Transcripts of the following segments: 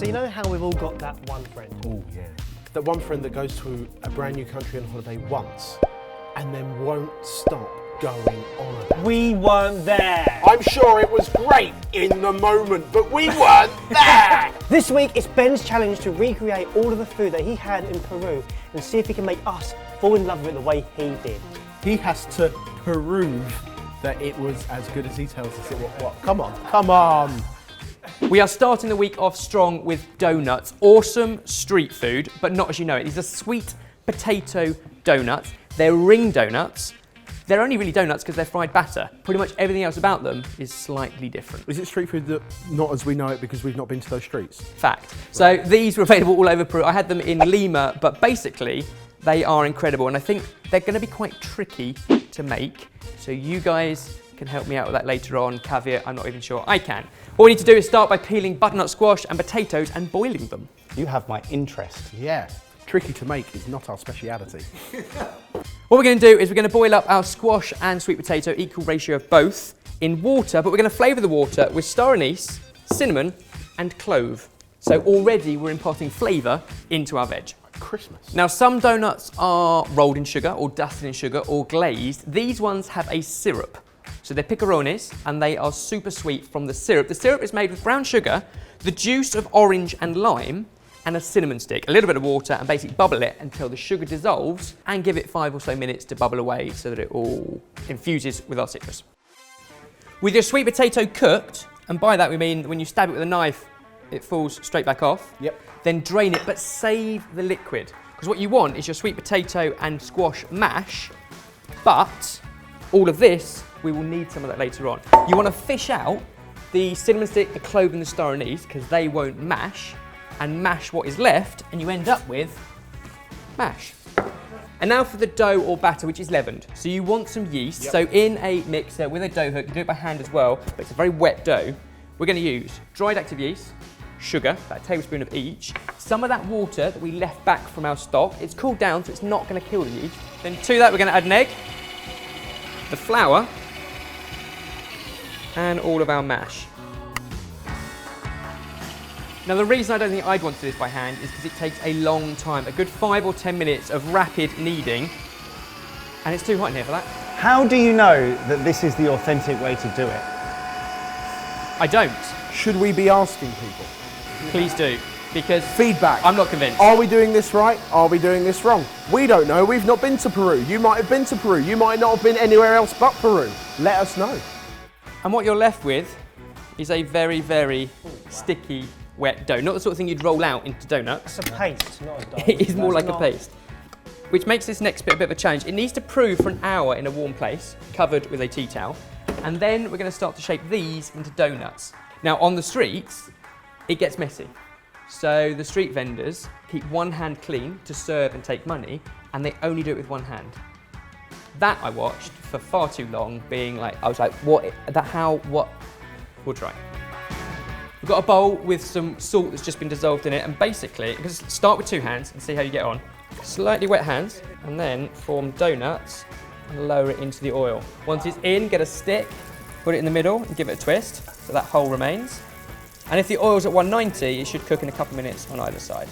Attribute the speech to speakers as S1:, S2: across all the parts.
S1: So you know how we've all got that one friend?
S2: Oh yeah. That one friend that goes to a brand new country on holiday once and then won't stop going on about it.
S1: We weren't there.
S2: I'm sure it was great in the moment, but we weren't there!
S1: This week it's Ben's challenge to recreate all of the food that he had in Peru and see if he can make us fall in love with it the way he did.
S2: He has to prove that it was as good as he tells us it was. What? Come on, come on!
S3: We are starting the week off strong with Doughnuts. Awesome street food, but not as you know it. These are sweet potato donuts. They're ring donuts. They're only really donuts because they're fried batter. Pretty much everything else about them is slightly different.
S2: Is it street food that not as we know it because we've not been to those streets?
S3: Fact. So these were available all over Peru. I had them in Lima, but basically they are incredible. And I think they're going to be quite tricky to make. So you guys can help me out with that later on. Caveat, I'm not even sure I can. All we need to do is start by peeling butternut squash and potatoes and boiling them.
S1: You have my interest.
S2: Yeah. Tricky to make is not our speciality.
S3: What we're going to do is we're going to boil up our squash and sweet potato, equal ratio of both, in water, but we're going to flavour the water with star anise, cinnamon and clove. So already we're imparting flavour into our veg.
S2: Christmas.
S3: Now some donuts are rolled in sugar or dusted in sugar or glazed. These ones have a syrup. So they're Picarones and they are super sweet from the syrup. The syrup is made with brown sugar, the juice of orange and lime, and a cinnamon stick, a little bit of water, and basically bubble it until the sugar dissolves and give it 5 or so minutes to bubble away so that it all infuses with our citrus. With your sweet potato cooked, and by that we mean when you stab it with a knife, it falls straight back off.
S2: Yep.
S3: Then drain it, but save the liquid. Because what you want is your sweet potato and squash mash, but all of this, we will need some of that later on. You want to fish out the cinnamon stick, the clove and the star anise, because they won't mash, and mash what is left, and you end up with mash. And now for the dough or batter, which is leavened. So you want some yeast. Yep. So in a mixer with a dough hook, you do it by hand as well, but it's a very wet dough. We're going to use dried active yeast, sugar, about a tablespoon of each, some of that water that we left back from our stock. It's cooled down, so it's not going to kill the yeast. Then to that, we're going to add an egg, the flour, and all of our mash. Now the reason I don't think I'd want to do this by hand is because it takes a long time, a good 5 or 10 minutes of rapid kneading, and it's too hot in here for that.
S1: How do you know that this is the authentic way to do it?
S3: I don't.
S2: Should we be asking people?
S3: Please do, because
S2: Feedback.
S3: I'm not convinced.
S2: Are we doing this right? Are we doing this wrong? We don't know. We've not been to Peru. You might have been to Peru. You might not have been anywhere else but Peru. Let us know.
S3: And what you're left with is a very, very sticky, wet dough. Not the sort of thing you'd roll out into donuts.
S1: It's a paste, not a dough.
S3: It is more like a paste. Which makes this next bit a bit of a challenge. It needs to prove for an hour in a warm place, covered with a tea towel. And then we're going to start to shape these into donuts. Now on the streets, it gets messy. So the street vendors keep one hand clean to serve and take money, and they only do it with one hand. That I watched for far too long, being like, I was like, what? We'll try. We've got a bowl with some salt that's just been dissolved in it, and basically, just start with 2 hands and see how you get on. Slightly wet hands, and then form donuts and lower it into the oil. Once it's in, get a stick, put it in the middle and give it a twist, so that hole remains. And if the oil's at 190, it should cook in a couple of minutes on either side.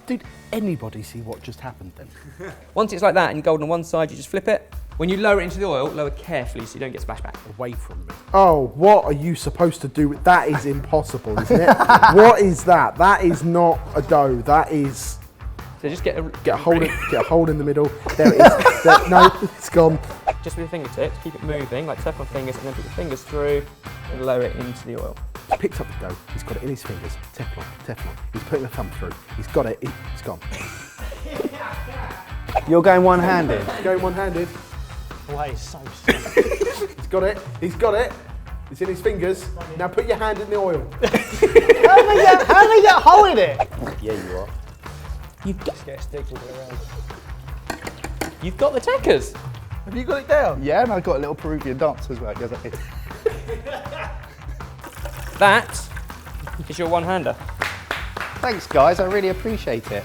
S2: Did anybody see what just happened then?
S3: Once it's like that and golden on one side, you just flip it. When you lower it into the oil, lower carefully so you don't get splashed back.
S2: Away from me. Oh, what are you supposed to do? That is impossible, isn't it? What is that? That is not a dough. That is.
S3: So just get
S2: a hole in the middle. There it is. No, it's gone.
S3: Just with your fingertips, keep it moving, like tap on fingers, and then put your fingers through and lower it into the oil.
S2: He's picked up the dough. He's got it in his fingers. Teflon, Teflon. He's putting the thumb through. He's got it. It's gone.
S1: You're going one-handed?
S2: Going one-handed.
S1: Why, it's so sweet.
S2: He's got it. He's got it. It's in his fingers. Now put your hand in the oil.
S1: How do they get a hole in it?
S2: Yeah, you are.
S1: Just get a stick and go around.
S3: You've got the techers.
S2: Have you got it down?
S4: Yeah, and I've got a little Peruvian dance as well. It goes like this.
S3: That is your one-hander.
S4: Thanks, guys. I really appreciate it.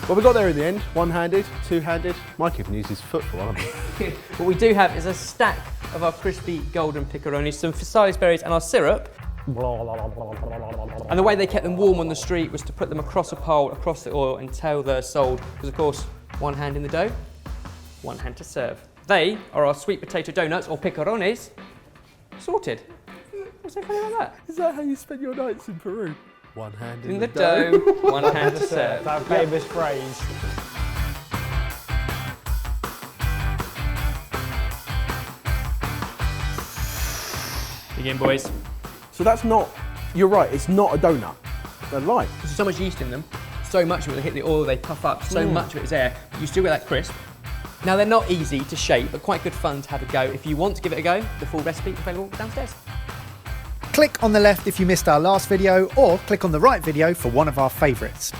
S2: What we got there in the end? One-handed, two-handed. Mike even used his foot for one of them.
S3: What we do have is a stack of our crispy golden picarones, some Salisbury's and our syrup. And the way they kept them warm on the street was to put them across a pole, across the oil until they're sold. Because of course, one hand in the dough, one hand to serve. They are our sweet potato donuts, or picarones, sorted. What's so funny about that?
S2: Is that how you spend your nights in Peru? One hand
S3: In the dough, one hand to serve.
S1: That famous phrase.
S3: Begin, boys.
S2: So that's not, you're right, it's not a donut. They're light.
S3: There's so much yeast in them, so much of it, they hit the oil, they puff up, so much of it is air, but you still get that crisp. Now they're not easy to shape, but quite good fun to have a go. If you want to give it a go, the full recipe available downstairs.
S5: Click on the left if you missed our last video, or click on the right video for one of our favourites.